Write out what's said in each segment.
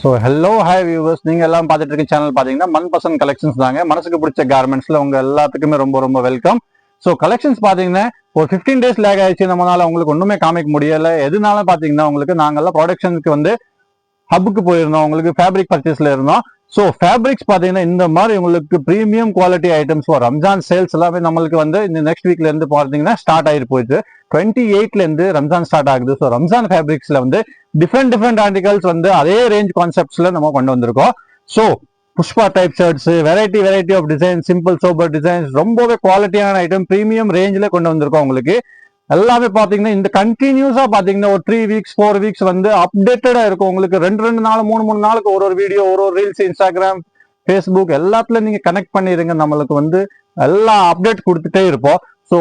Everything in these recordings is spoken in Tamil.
ஸோ ஹலோ ஹாய் வியூவர்ஸ், நீங்கள் எல்லாம் பார்த்துட்டு இருக்க சேனல் பார்த்தீங்கன்னா மன்பசந்த் கலெக்ஷன்ஸ் தாங்க. மனசுக்கு பிடிச்ச கார்மெண்ட்ஸில் உங்கள் எல்லாத்துக்குமே ரொம்ப ரொம்ப வெல்கம். ஸோ கலெக்ஷன்ஸ் பார்த்தீங்கன்னா ஒரு 15 days லேக் ஆயிடுச்சு. நம்மளால உங்களுக்கு ஒன்றுமே காமிக்க முடியலை. எதுனால பார்த்தீங்கன்னா உங்களுக்கு நாங்கள்லாம் ப்ரொடக்ஷனுக்கு வந்து ஹப்புக்கு போயிருந்தோம், உங்களுக்கு ஃபேப்ரிக் பர்ச்சேஸில் இருந்தோம். ஸோ ஃபேப்ரிக்ஸ் பார்த்தீங்கன்னா இந்த மாதிரி உங்களுக்கு premium quality items for Ramzan sales எல்லாமே நம்மளுக்கு வந்து இந்த நெக்ஸ்ட் வீக்ல இருந்து பார்த்தீங்கன்னா ஸ்டார்ட் ஆகிட்டு போயிடுச்சு. 28ல இருந்து ரம்ஜான் ஸ்டார்ட் ஆகுது. ஸோ ரம்ஜான் ஃபேப்ரிக்ஸ்ல வந்து டிஃப்ரெண்ட் ஆர்டிகல்ஸ் வந்து அதே ரேஞ்ச் கான்செப்ட்ஸ்ல நம்ம கொண்டு வந்திருக்கோம். So Pushpa type shirts, variety of design, simple sober designs, ரொம்பவே குவாலிட்டியான ஐட்டம் ப்ரீமியம் ரேஞ்சில் கொண்டு வந்திருக்கோம். உங்களுக்கு எல்லாமே பாத்தீங்கன்னா இந்த கண்டினியூஸா பாத்தீங்கன்னா ஒரு 3 weeks 4 weeks வந்து அப்டேட்டடா இருக்கும். உங்களுக்கு 2 நாள் 3 நாளுக்கு ஒரு வீடியோ, ஒரு ரீல்ஸ், இன்ஸ்டாகிராம், ஃபேஸ்புக் எல்லாத்துலயும் நீங்க கனெக்ட் பண்ணிருங்க. நம்மளுக்கு வந்து எல்லா அப்டேட் கொடுத்துட்டே இருப்போம். ஸோ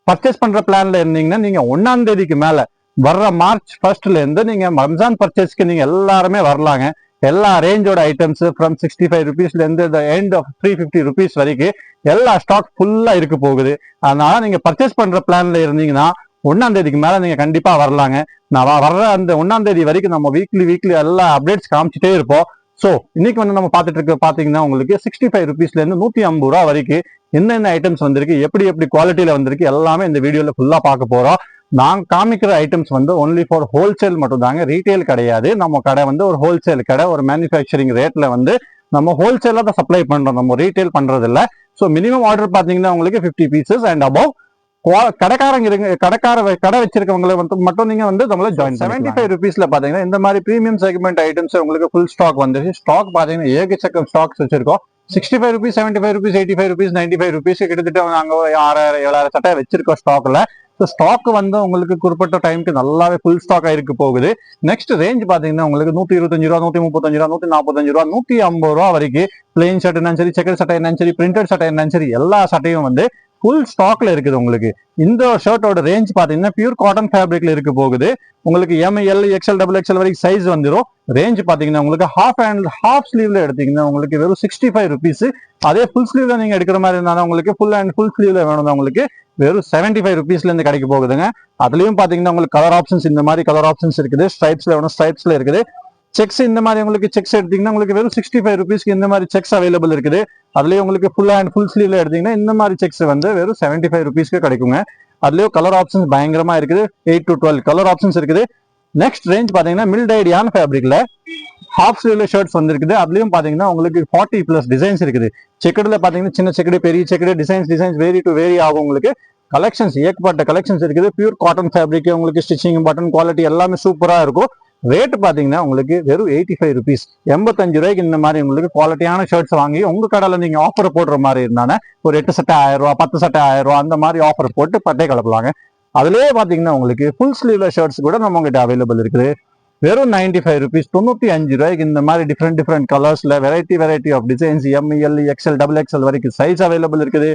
பர்ச்சேஸ் பண்ற பிளான்ல இருந்தீங்கன்னா நீங்க 1ஆம் தேதிக்கு மேல வர்ற March 1st இருந்து நீங்க ரம்ஜான் பர்ச்சேஸ்க்கு நீங்க எல்லாருமே வரலாங்க. எல்லா ரேஞ்சோட ஐட்டம்ஸ் ஃப்ரம் 65 rupeesல இருந்து எண்ட் ஆஃப் 350 rupees வரைக்கும் எல்லா ஸ்டாக் ஃபுல்லா இருக்க போகுது. அதனால நீங்க பர்ச்சேஸ் பண்ற பிளான்ல இருந்தீங்கன்னா 1ஆம் தேதிக்கு மேல நீங்க கண்டிப்பா வரலாங்க. நான் வர்ற அந்த 1ஆம் தேதி வரைக்கும் நம்ம வீக்லி எல்லா அப்டேட்ஸ் காமிச்சிட்டே இருப்போம். ஸோ இன்னைக்கு வந்து நம்ம பார்த்துட்டு இருக்க பாத்தீங்கன்னா உங்களுக்கு 65 rupeesல இருந்து 150 ரூபா வரைக்கும் என்னென்ன ஐட்டம்ஸ் வந்திருக்கு, எப்படி குவாலிட்டியில வந்திருக்கு எல்லாமே இந்த வீடியோல ஃபுல்லா பார்க்க போறோம். நாங்க காமிக்கிற ஐட்டம்ஸ் வந்து ஒன்லி ஃபார் ஹோல்சேல் மட்டும் தாங்க, ரீட்டைல் கிடையாது. நம்ம கடை வந்து ஒரு ஹோல்சேல் கடை, ஒரு மேனுஃபேக்சரிங் ரேட்ல வந்து நம்ம ஹோல்சேலா தான் சப்ளை பண்றோம், நம்ம ரீட்டைல் பண்றது இல்ல. ஸோ மினிமம் ஆர்டர் பாத்தீங்கன்னா உங்களுக்கு 50 pieces அண்ட் அபவ் கடை வச்சிருக்கவங்களை மட்டும் நீங்க வந்து நம்மள ஜாயின் 75 rupeesல பாத்தீங்கன்னா இந்த மாதிரி பிரீமியம் செக்மெண்ட் ஐட்டம்ஸ் உங்களுக்கு ஃபுல் ஸ்டாக் வந்துச்சு. ஸ்டாக் பாத்தீங்கன்னா ஏகச்சக்கம் ஸ்டாக்ஸ் வச்சிருக்கோம். 65 rupees 75 rupees 85 rupees 95 rupees கிட்டத்தட்ட நாங்க 6000 7000 சட்டை வச்சிருக்கோம் ஸ்டாக்ல. ஸோ ஸ்டாக் வந்து உங்களுக்கு குறிப்பிட்ட டைமுக்கு நல்லாவே ஃபுல் ஸ்டாக் ஆயிருக்கு போகுது. நெக்ஸ்ட் ரேஞ்ச் பாத்தீங்கன்னா உங்களுக்கு 125 ரூபா, 135 ரூபா, 145 ரூபா, 150 ரூபா வரைக்கும் பிளெயின் ஷர்ட் என்னன்னு சரி, செக்கர் சட்டை என்னன்னு சரி, பிரிண்டட் சட்டை என்னன்னு சரி எல்லா சட்டையும் வந்து ஃபுல் ஸ்டாக்ல இருக்குது. உங்களுக்கு இந்த ஷர்ட்டோட ரேஞ்ச் பாத்தீங்கன்னா பியூர் காட்டன் ஃபேப்ரிக்ல இருக்க போகுது. உங்களுக்கு ML XL XXL வரைக்கும் சைஸ் வந்துடும். ரேஞ்ச் பாத்தீங்கன்னா உங்களுக்கு ஹாஃப் ஸ்லீவ்ல எடுத்தீங்கன்னா உங்களுக்கு வெறும் 65 rupees. அதே ஃபுல் ஸ்லீவ்ல நீங்க எடுக்கிற மாதிரி இருந்தாலும் உங்களுக்கு ஃபுல் ஸ்லீவ்ல வேணும் உங்களுக்கு வெறும் 75 rupeesல இருந்து கிடைக்க போகுதுங்க. அதுலயும் பாத்தீங்கன்னா உங்களுக்கு கலர் ஆப்ஷன்ஸ், இந்த மாதிரி கலர் ஆப்ஷன்ஸ் இருக்குது. ஸ்ட்ரைப்ஸ்ல வேணும், ஸ்ட்ரைப்ஸ்ல இருக்குது. செக்ஸ் இந்த மாதிரி உங்களுக்கு செக்ஸ் எடுத்தீங்கன்னா உங்களுக்கு வெறும் 65 rupeesக்கு இந்த மாதிரி செக்ஸ் அவைலபிள் இருக்குது. அதுலயும் உங்களுக்கு ஃபுல் ஸ்லீவ்ல எடுத்தீங்கன்னா இந்த மாதிரி செக்ஸ் வந்து வெறும் 75 rupeesக்கு கிடைக்குங்க. அதுலயும் கலர் ஆப்ஷன்ஸ் பயங்கரமா இருக்குது. 8 to 12 கலர் ஆப்ஷன்ஸ் இருக்குது. நெக்ஸ்ட் ரேஞ்ச் பாத்தீங்கன்னா மில்டைடியான ஃபேப்ரிக்ல ஹாஃப் ஸ்லீவ்ல ஷர்ட்ஸ் வந்துருக்குது. அதுலயும் பாத்தீங்கன்னா உங்களுக்கு 40+ டிசைன்ஸ் இருக்குது. செக்கடுல பாத்தீங்கன்னா சின்ன செக்கடு, பெரிய செக்கடு, டிசைன்ஸ் வேரி ஆகும். உங்களுக்கு கலெக்ஷன்ஸ் ஏகப்பட்ட கலெக்ஷன்ஸ் இருக்குது. பியூர் காட்டன் ஃபேப்ரிக், உங்களுக்கு ஸ்டிச்சிங், பட்டன் குவாலிட்டி எல்லாமே சூப்பரா இருக்கும். ரேட் பாத்தீங்கன்னா உங்களுக்கு வெறும் 85 rupees 85 ரூபாய்க்கு இந்த மாதிரி உங்களுக்கு குவாலிட்டியான ஷர்ட்ஸ் வாங்கி உங்க கடையில நீங்க ஆஃபர் போடுற மாதிரி இருந்தானே ஒரு 8 சட்டை 1000 ரூபா, 10 சட்டை 1000 ரூபா அந்த மாதிரி ஆஃபர் போட்டு பட்டே கலப்பலாங்க. அதுலயே பாத்தீங்கன்னா உங்களுக்கு ஃபுல் ஸ்லீவ்ல ஷர்ட்ஸ் கூட நம்ம கிட்ட அவைலபிள் இருக்குது. வெறும் 95 rupees 95 ரூபாய்க்கு இந்த மாதிரி டிஃப்ரெண்ட் கலர்ஸ்ல variety of designs ML XL XXL வரைக்கும் சைஸ் அவைலபிள் இருக்குது.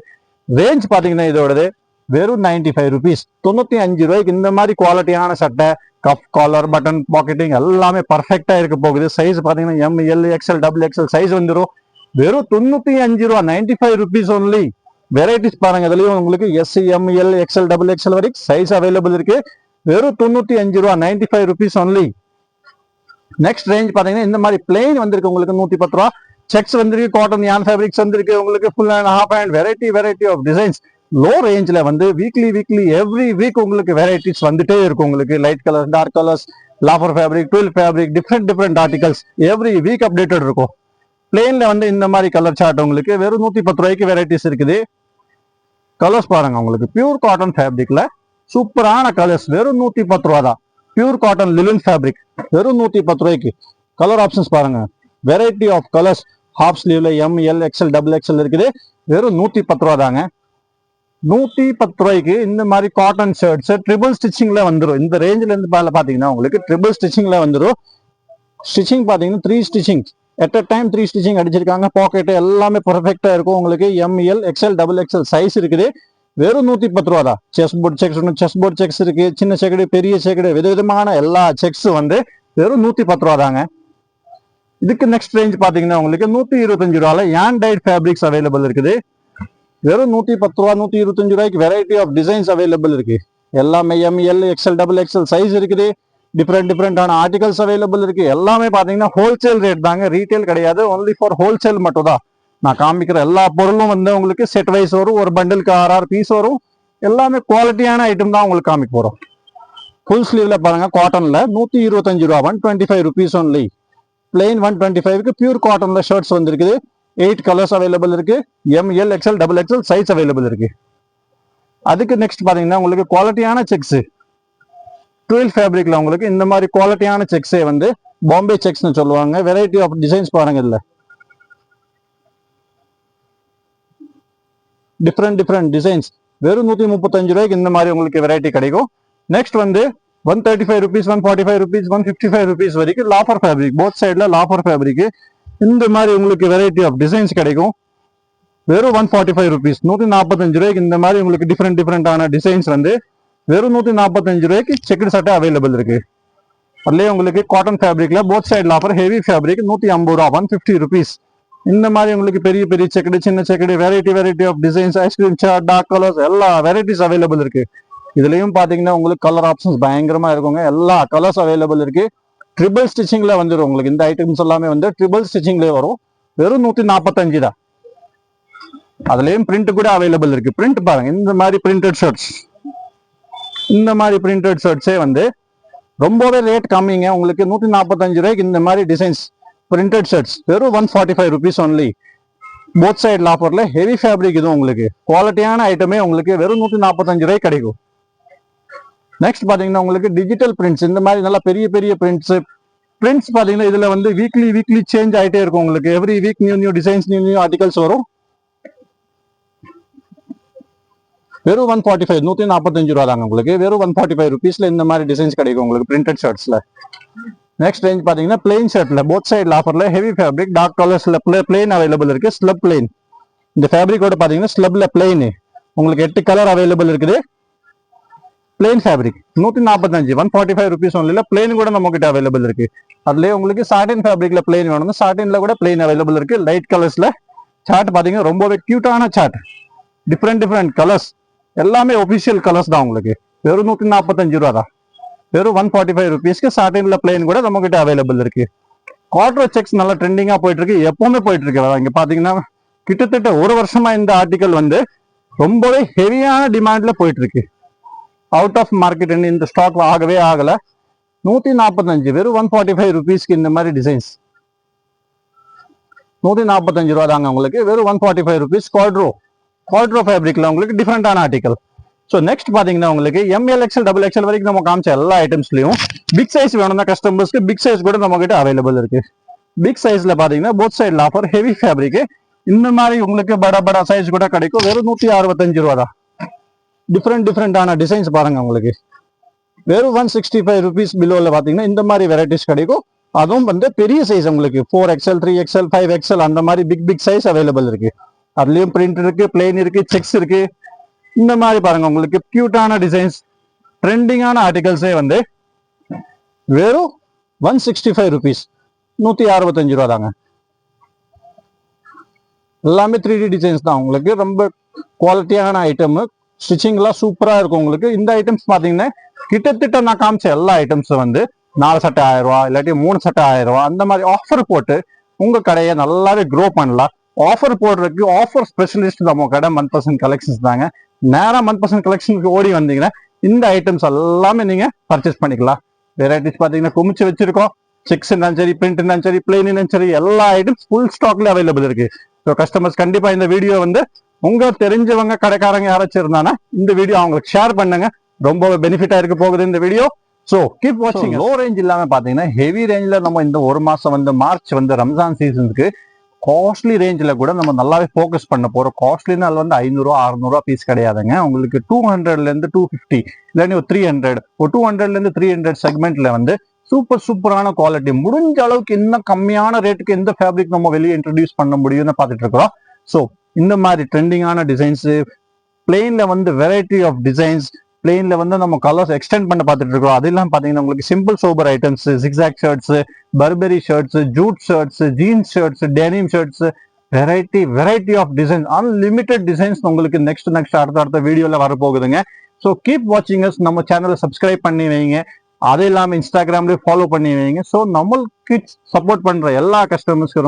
ரேஞ்ச் பாத்தீங்கன்னா இதோடது வெறும் 95 rupees 95 ரூபாய்க்கு இந்த மாதிரி குவாலிட்டியான சட்டை, கப் காலர், பட்டன் பாக்கெட்டிங் எல்லாமே பர்ஃபெக்டா இருக்க போகுது. சைஸ் பாத்தீங்கன்னா ML XL XXL சைஸ் வந்துடும். வெறும் 95 ரூபா 95 rupees ஒன்லி. வெரைட்டிஸ் பாருங்க, இதுலயும் உங்களுக்கு S ML XL XXL வரைக்கும் சைஸ் அவைலபிள் இருக்கு. வெறும் 95 ரூபா 95 rupees ஒன்லி. நெக்ஸ்ட் ரேஞ்ச் பாத்தீங்கன்னா இந்த மாதிரி பிளெயின் வந்திருக்கு உங்களுக்கு 110 ரூபா. செக்ஸ் வந்திருக்கு, காட்டன் யான் ஃபேப்ரிக்ஸ் வந்திருக்கு. உங்களுக்கு full and half and variety of designs. Low ரேஞ்ச்ல வந்து வீக்லி எவ்ரி வீக் உங்களுக்கு வெரைட்டிஸ் வந்துட்டே இருக்கும். உங்களுக்கு லைட் கலர்ஸ், டார்க் கலர்ஸ், லாஃபர் fabric, twill fabric, different articles every week updated இருக்கும். பிளெயின்ல வந்து இந்த மாதிரி கலர் சார்ட் உங்களுக்கு வெறும் 110 ரூபாய்க்கு வெரைட்டிஸ் இருக்குது. கலர்ஸ் பாருங்க, உங்களுக்கு பியூர் காட்டன் ஃபேப்ரிக்ல சூப்பரான கலர்ஸ் வெறும் 110 ரூபா தான். பியூர் காட்டன் லிலன் ஃபேப்ரிக் வெறும் 110 ரூபாய்க்கு. கலர் ஆப்ஷன்ஸ் பாருங்க, வெரைட்டி ஆஃப் கலர்ஸ். ஹாஃப் ஸ்லீவ்ல ML XL XXL இருக்குது. வெறும் 110 ரூபா தாங்க. 110 ரூபாய்க்கு இந்த மாதிரி காட்டன் ஷர்ட்ஸ் ட்ரிபிள் ஸ்டிச்சிங்ல வந்துடும். இந்த ரேஞ்சில இருந்து பாத்தீங்கன்னா உங்களுக்கு ட்ரிபிள் ஸ்டிச்சிங்ல வந்துடும். ஸ்டிச்சிங் பாத்தீங்கன்னா 3 stitching at a time 3 stitching அடிச்சிருக்காங்க. பாக்கெட் எல்லாமே பர்ஃபெக்டா இருக்கும். உங்களுக்கு ML XL XXL சைஸ் இருக்குது. வெறும் 110 ரூபா தான். செஸ் போர்ட் செக்ஸ் இருக்கு, சின்ன செக்கடு, பெரிய செக்கடு, விதவிதமான எல்லா செக்ஸ் வந்து வெறும் 110 ரூபா தாங்க. இதுக்கு நெக்ஸ்ட் ரேஞ்ச் பாத்தீங்கன்னா உங்களுக்கு 125 ரூபால ஆண்டைட் ஃபேப்ரிக்ஸ் அவைலபிள் இருக்குது. வெறும் 110 ரூபா 125 ரூபாய்க்கு வெரைட்டி ஆஃப் டிசைன்ஸ் அவைலபிள் இருக்கு. எல்லாமே ML XL XXL சைஸ் இருக்குது. டிஃப்ரெண்டான ஆர்டிகல்ஸ் அவைலபிள் இருக்கு. எல்லாமே பாத்தீங்கன்னா ஹோல்சேல் ரேட் தாங்க, ரீட்டைல் கிடையாது. ஒன்லி ஃபார் ஹோல்சேல் மட்டும் தான் நான் காமிக்கிற எல்லா பொருளும் வந்து உங்களுக்கு செட் வைஸ் வரும். ஒரு பண்டிலுக்கு 6 பீஸ் வரும். எல்லாமே குவாலிட்டியான ஐட்டம் தான் உங்களுக்கு காமிக்க போறோம். ஃபுல் ஸ்லீவ்ல பாருங்க, காட்டன்ல 125 ரூபா, 125 rupees ஒன்லி. பிளெயின் 125க்கு பியூர் காட்டன்ல ஷர்ட்ஸ் வந்துருக்குது. 8 கலர்ஸ் அவைலபிள் இருக்கு. ML XL XXL size available இருக்கு. அதுக்கு நெக்ஸ்ட் பாத்தீங்கன்னா உங்களுக்கு குவாலிட்டியான செக்ஸ், 12 ஃபேப்ரிக்ல உங்களுக்கு இந்த மாதிரி குவாலிட்டியான செக்ஸே வந்து பாம்பே செக்ஸ்னு சொல்லுவாங்க. வெரைட்டி ஆஃப் டிசைன்ஸ் பாருங்க, இதுல டிஃப்ரெண்ட் டிசைன்ஸ். வெறும் 135 ரூபாய்க்கு இந்த மாதிரி உங்களுக்கு வெரைட்டி கிடைக்கும். நெக்ஸ்ட் வந்து 135 rupees, 145 rupees, 155 rupees வரைக்கும் லாஃபர் ஃபேப்ரிக், போத் சைட்ல லாஃபர் ஃபேப்ரிக். இந்த மாதிரி உங்களுக்கு வெரைட்டி ஆஃப் டிசைன்ஸ் கிடைக்கும். வெறும் 145 rupees, 145 ரூபாய்க்கு இந்த மாதிரி உங்களுக்கு டிஃப்ரெண்டான டிசைன்ஸ் வந்து வெறும் 145 ரூபாய்க்கு செக்குடு சட்டை அவைலபிள் இருக்கு. அதுலயே உங்களுக்கு காட்டன் ஃபேப்ரிக்ல both side lawful, heavy fabric 150 ரூபா, 150 rupees. இந்த மாதிரி உங்களுக்கு பெரிய பெரிய செக்குடு, சின்ன checked, variety of designs, ice cream shirt, dark colours, எல்லா வெரைட்டிஸ் அவைலபிள் இருக்கு. இதுலயும் பாத்தீங்கன்னா உங்களுக்கு கலர் ஆப்ஷன்ஸ் பயங்கரமா இருக்குங்க. எல்லா கலர்ஸ் அவைலபிள் இருக்கு. ட்ரிபிள் ஸ்டிச்சிங்ல வந்துடும் உங்களுக்கு. இந்த ஐட்டம்ஸ் எல்லாமே வந்து ட்ரிபிள் ஸ்டிச்சிங்ல வரும். வெறும் 145 தான். அதுலயும் பிரிண்ட் கூட அவைலபிள் இருக்கு. பிரிண்ட் பாருங்க, இந்த மாதிரி பிரிண்டட் ஷர்ட்ஸ், இந்த மாதிரி பிரிண்டட் ஷர்ட்ஸே வந்து ரொம்பவே ரேட் கம்மிங்க. உங்களுக்கு 145 ரூபாய்க்கு இந்த மாதிரி டிசைன்ஸ் பிரிண்டட் ஷர்ட்ஸ் வெறும் 145 rupees ஒன்லி. போத் சைட் லாஃபர்ல ஹெவி ஃபேப்ரிக். இது உங்களுக்கு குவாலிட்டியான ஐட்டமே உங்களுக்கு வெறும் 145 ரூபாய்க்கு கிடைக்கும். நெக்ஸ்ட் பாத்தீங்கன்னா உங்களுக்கு டிஜிட்டல் பிரிண்ட்ஸ், இந்த மாதிரி நல்லா பெரிய பெரிய பிரிண்ட்ஸ் பாத்தீங்கன்னா இதுல வந்து வீக்லி சேஞ்ச் ஆயிட்டே இருக்கும். உங்களுக்கு every week new designs, new articles வரும். வெறும் 145, 145 ரூபா தாங்க உங்களுக்கு. வெறும் 145 rupeesல இந்த மாதிரி டிசைன்ஸ் கிடைக்கும் உங்களுக்கு பிரிண்டட் ஷர்ட்ஸ்ல. நெக்ஸ்ட் ரேஞ்ச் பாத்தீங்கன்னா பிளெயின் ஷர்ட்ல போத் சைட் லாஃபர்ல ஹெவி ஃபேப்ரிக், டார்க் கலர்ஸ்ல பிளெயின் அவைலபிள் இருக்கு. ஸ்லப் பிளெயின், இந்த ஃபேப்ரிக்கோட பாத்தீங்கன்னா ஸ்லப்ல பிளெயின் உங்களுக்கு 8 கலர் அவைலபிள் இருக்குது. பிளெயின் ஃபேப்ரிக் 145, 145 rupees ஒன்லில பிளெயின் கூட நம்ம கிட்ட அவைலபிள் இருக்கு. அதுலயே உங்களுக்கு சாட்டின் ஃபேப்ரிக்ல பிளெயின் வேணும், சாட்டின்ல கூட பிளெயின் அவைலபிள் இருக்கு. லைட் கலர்ஸ்ல சார்ட் பாத்தீங்கன்னா ரொம்பவே கியூட்டான சார்ட், டிஃப்ரெண்ட் கலர்ஸ், எல்லாமே ஒபிஷியல் கலர்ஸ் தான் உங்களுக்கு. வெறும் 145 ரூபா தான். வெறும் 145 rupeesக்கு சாட்டின்ல பிளெயின் கூட நம்ம கிட்ட அவைலபிள் இருக்கு. காட்ரோ செக்ஸ் நல்லா ட்ரெண்டிங்கா போயிட்டு இருக்கு, எப்பவுமே போயிட்டு இருக்கு. இங்க பாத்தீங்கன்னா கிட்டத்தட்ட ஒரு வருஷமா இந்த ஆர்டிகல் வந்து ரொம்பவே ஹெவியான டிமாண்ட்ல போயிட்டு இருக்கு. அவுட் ஆஃப் மார்க்கெட் இந்த ஸ்டாக் ஆகவே ஆகல. 145, வெறும் 145 rupeesக்கு இந்த மாதிரி டிசைன்ஸ் 145 ரூபா தாங்க உங்களுக்கு. வெறும் 145 rupees. குவாட்ரோ ஃபேப்ரிக்ல உங்களுக்கு டிஃப்ரெண்டான ஆர்டிகல். ஸோ நெக்ஸ்ட் பாத்தீங்கன்னா உங்களுக்கு ML XL XXL வரைக்கும் நம்ம காமிச்ச எல்லா ஐட்டம்ஸ்லயும் பிக் சைஸ் வேணும்னா கஸ்டமர்ஸ்க்கு பிக் சைஸ் கூட நம்ம கிட்ட அவைலபிள் இருக்கு. பிக் சைஸ்ல பாத்தீங்கன்னா both side lawful, heavy fabric, இந்த மாதிரி உங்களுக்கு படா சைஸ் கூட கிடைக்கும். வெறும் 165 ரூபா தான். டிஃப்ரெண்டான டிசைன்ஸ் பாருங்க உங்களுக்கு. வெறும் 165 rupees பிலோல பாத்தீங்கன்னா இந்த மாதிரி வெரைட்டிஸ் கிடைக்கும். அதுவும் வந்து பெரிய சைஸ் உங்களுக்கு 4XL, 3XL, 5XL அந்த மாதிரி பிக் சைஸ் அவைலபிள் இருக்கு. அதுலயும் பிரிண்ட் இருக்கு, பிளெயின் இருக்கு, செக்ஸ் இருக்கு. இந்த மாதிரி பாருங்க உங்களுக்கு கியூட்டான டிசைன்ஸ், ட்ரெண்டிங்கான ஆர்டிகல்ஸே வந்து வெறும் 165 rupees, 165 ரூபா தாங்க. எல்லாமே 3D டிசைன்ஸ் தான் உங்களுக்கு. ரொம்ப குவாலிட்டியான ஐட்டம், ஸ்டிச்சிங்லாம் சூப்பரா இருக்கும் உங்களுக்கு. இந்த ஐட்டம்ஸ் பாத்தீங்கன்னா கிட்டத்தட்ட நான் காமிச்ச எல்லா ஐட்டம்ஸ் வந்து 4 சட்டை 1000 ரூபா, இல்லாட்டி 3 சட்டை 1000 ரூபா, அந்த மாதிரி ஆஃபர் போட்டு உங்க கடையை நல்லாவே க்ரோ பண்ணலாம். ஆஃபர் போடுறதுக்கு ஆஃபர் ஸ்பெஷலிஸ்ட் நம்ம கடை 1% கலெக்ஷன்ஸ் தாங்க. நேரம் 1% கலெக்ஷனுக்கு ஓடி வந்தீங்கன்னா இந்த ஐட்டம்ஸ் எல்லாமே நீங்க பர்ச்சேஸ் பண்ணிக்கலாம். வெரைட்டிஸ் பாத்தீங்கன்னா குமிச்சு வச்சிருக்கோம். செக்ஸ் இருந்தாலும் சரி, பிரிண்ட் இருந்தாலும் சரி, பிளெயின் இருந்தாலும் சரி, எல்லா ஐட்டம்ஸ் ஃபுல் ஸ்டாக்ல அவைலபிள் இருக்கு. ஸோ கஸ்டமர்ஸ் கண்டிப்பா இந்த வீடியோ வந்து உங்க தெரிஞ்சவங்க கடைக்காரங்க யாராச்சும் இருந்தானா இந்த வீடியோ அவங்களுக்கு ஷேர் பண்ணுங்க. ரொம்ப பெனிஃபிட்டா இருக்க போகுது இந்த வீடியோ. ஸோ கீப் வாட்சிங். லோ ரேஞ்ச் இல்லாம பாத்தீங்கன்னா ஹெவி ரேஞ்ச்ல நம்ம இந்த ஒரு மாசம் வந்து மார்ச் வந்து ரம்ஜான் சீசனுக்கு காஸ்ட்லி ரேஞ்சில் கூட நம்ம நல்லாவே ஃபோக்கஸ் பண்ண போறோம். காஸ்ட்லினால் வந்து 500 600 பீஸ் கிடையாதுங்க. உங்களுக்கு 200 250 இல்லாட்டி ஒரு 300, ஒரு 200 300 செக்மெண்ட்ல வந்து சூப்பரான குவாலிட்டி, முடிஞ்ச அளவுக்கு இன்னும் கம்மியான ரேட்டுக்கு எந்த ஃபேப்ரிக் நம்ம வெளியே இன்ட்ரடியூஸ் பண்ண முடியும்னு பார்த்துட்டு இருக்கிறோம். ஸோ இந்த மாதிரி ட்ரெண்டிங்கான டிசைன்ஸ், பிளெயின்ல வந்து வெரைட்டி ஆஃப் டிசைன்ஸ், பிளெயின்ல வந்து நம்ம கலர்ஸ் எக்ஸ்டெண்ட் பண்ண பார்த்துட்டு இருக்கோம். அதெல்லாம் பாத்தீங்கன்னா உங்களுக்கு simple sober items, zigzag shirts, Burberry shirts, jute shirts, jeans shirts, denim shirts, variety of designs, unlimited designs உங்களுக்கு நெக்ஸ்ட் அடுத்த வீடியோல வரப்போகுதுங்க. ஸோ கீப் வாட்சிங் அஸ். நம்ம சேனலை சப்ஸ்கிரைப் பண்ணி வைங்க. அது இல்லாம இன்ஸ்டாகிராம்லயே ஃபாலோ பண்ணி வைங்க. ஸோ நம்மளுக்கு சப்போர்ட் பண்ற எல்லா கஸ்டமர்ஸ்க்கு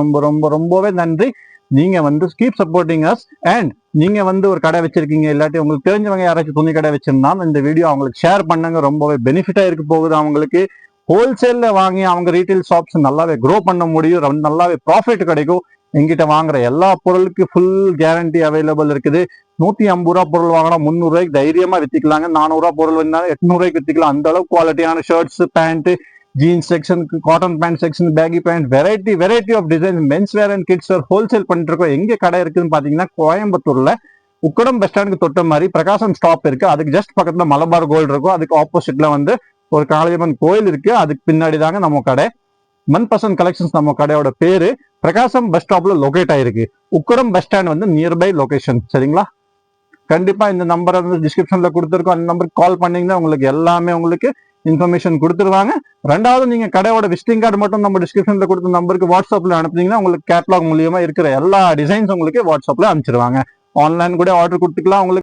ரொம்பவே நன்றி. நீங்க வந்து கீப் சப்போர்ட்டிங் அஸ். அண்ட் நீங்க வந்து ஒரு கடை வச்சிருக்கீங்க, இல்லாட்டி உங்களுக்கு தெரிஞ்சவங்க யாராச்சும் துணி கடை வச்சிருந்தா இந்த வீடியோ அவங்களுக்கு ஷேர் பண்ணுங்க. ரொம்பவே பெனிஃபிட்டா இருக்க போகுது. அவங்களுக்கு ஹோல்சேல்ல வாங்கி அவங்க ரீட்டைல் ஷாப்ஸ் நல்லாவே க்ரோ பண்ண முடியும், நல்லாவே ப்ராஃபிட் கிடைக்கும். எங்கிட்ட வாங்குற எல்லா பொருளுக்கு ஃபுல் கேரண்டி அவைலபிள் இருக்குது. 150 ரூபா பொருள் வாங்கினா 300 ரூபாய்க்கு தைரியமா வித்திக்கலாங்க. 400 ரூபா பொருள் வந்தாலும் 800 ரூபாய்க்கு வித்திக்கலாம். அந்த அளவுக்கு குவாலிட்டியான ஷர்ட்ஸ், பேண்ட், ஜீன்ஸ் செக்ஷனுக்கு, cotton pant section, baggy pant, variety of design, men's wear and kids wear wholesale பண்ணிட்டு இருக்கோம். எங்க கடை இருக்குன்னு பாத்தீங்கன்னா கோயம்புத்தூர்ல உக்கடம் பஸ் ஸ்டாண்டுக்கு தொட்ட மாதிரி பிரகாசம் ஸ்டாப் இருக்கு. அதுக்கு ஜஸ்ட் பக்கத்துல மலபார் கோல்டு இருக்கும். அதுக்கு ஆப்போசிட்ல வந்து ஒரு காளியம்மன் கோயில் இருக்கு. அதுக்கு பின்னாடி தாங்க நம்ம கடை. மன்பசந்த் கலெக்ஷன்ஸ் நம்ம கடையோட பேரு. பிரகாசம் பஸ் ஸ்டாப்ல லொகேட் ஆயிருக்கு. உக்கடம் பஸ் ஸ்டாண்ட் வந்து நியர்பை லொகேஷன். சரிங்களா? கண்டிப்பா இந்த நம்பரை வந்து டிஸ்கிரிப்ஷன்ல கொடுத்துருக்கோம். அந்த நம்பருக்கு கால் பண்ணீங்கன்னா உங்களுக்கு எல்லாமே உங்களுக்கு இன்ஃபர்மேஷன் கொடுத்துருவாங்க. ரெண்டாவது நீங்க கடையோட விசிட்டிங் கார்டு மட்டும் நம்ம டிஸ்கிரிப்ஷன்ல கொடுத்த நம்பருக்கு வாட்ஸ்அப்ல அனுப்புனீங்கன்னா உங்களுக்கு கேட்லாக் மூலியமா இருக்கிற எல்லா டிசைன்ஸ் உங்களுக்கு வாட்ஸ்அப்ல அனுப்பிச்சிருவாங்க. ஆன்லைன் கூட ஆர்டர் கொடுத்துக்கலாம். உங்களுக்கு